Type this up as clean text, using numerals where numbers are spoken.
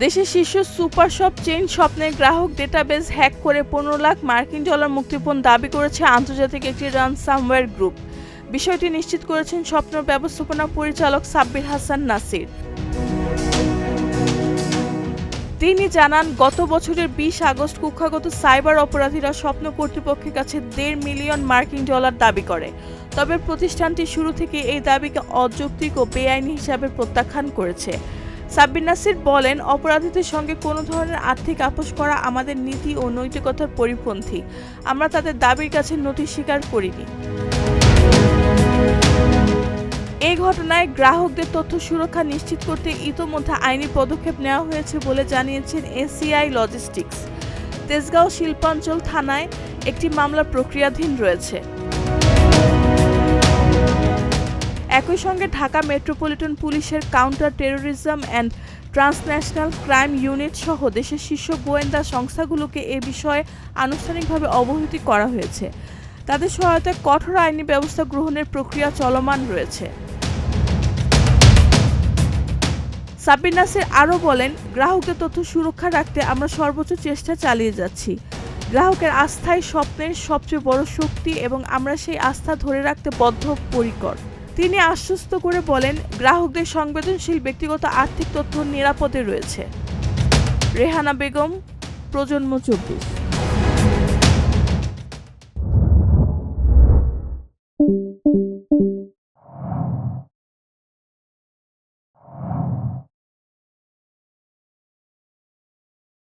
দেশের শীর্ষ super shop chain স্বপ্নের গ্রাহক ডেটাবেস হ্যাক করে $15 লাখ মুক্তিপণ দাবি করেছে আন্তর্জাতিক একটি রানসামওয়্যার গ্রুপ। বিষয়টি নিশ্চিত করেছেন স্বপ্ন ব্যবস্থাপনা পরিচালক সাব্বির হাসান নাসির। তিনি জানান, গত বছরের 20 আগস্ট কুখ্যাগত সাইবার অপরাধীরা স্বপ্ন কর্তৃপক্ষের কাছে $1.5 মিলিয়ন দাবি করে। তবে প্রতিষ্ঠানটি শুরু থেকে এই দাবিকে অযৌক্তিক ও বেআইনি হিসাবে প্রত্যাখ্যান করেছে। সাব্বির নাসির বলেন, অপরাধীদের সঙ্গে কোনো ধরনের আর্থিক আপোস করা আমাদের নীতি ও নৈতিকতার পরিপন্থী। আমরা তাদের দাবির কাছে নথি স্বীকার করিনি। এই ঘটনায় গ্রাহকদের তথ্য সুরক্ষা নিশ্চিত করতে ইতোমধ্যে আইনি পদক্ষেপ নেওয়া হয়েছে বলে জানিয়েছেন এসিআই লজিস্টিক্স। তেজগাঁও শিল্পাঞ্চল থানায় একটি মামলা প্রক্রিয়াধীন রয়েছে। একই সঙ্গে ঢাকা মেট্রোপলিটন পুলিশের counter terrorism and transnational crime unit সহ দেশের শীর্ষ গোয়েন্দা সংস্থাগুলোকে এ বিষয়ে আনুষ্ঠানিকভাবে অবহিত করা হয়েছে। তাদের সহায়তায় কঠোর আইনি ব্যবস্থা গ্রহণের প্রক্রিয়া চলমান রয়েছে। সাব্বির নাসির আরও বলেন, গ্রাহকদের তথ্য সুরক্ষা রাখতে আমরা সর্বোচ্চ চেষ্টা চালিয়ে যাচ্ছি। গ্রাহকের আস্থাই স্বপ্নের সবচেয়ে বড় শক্তি এবং আমরা সেই আস্থা ধরে রাখতে বদ্ধপরিকর। তিনি আশ্বস্ত করে বলেন, গ্রাহকদের সংবেদনশীল ব্যক্তিগত আর্থিক তথ্য নিরাপদে রয়েছে। রেহানা বেগম, প্রজন্ম 24।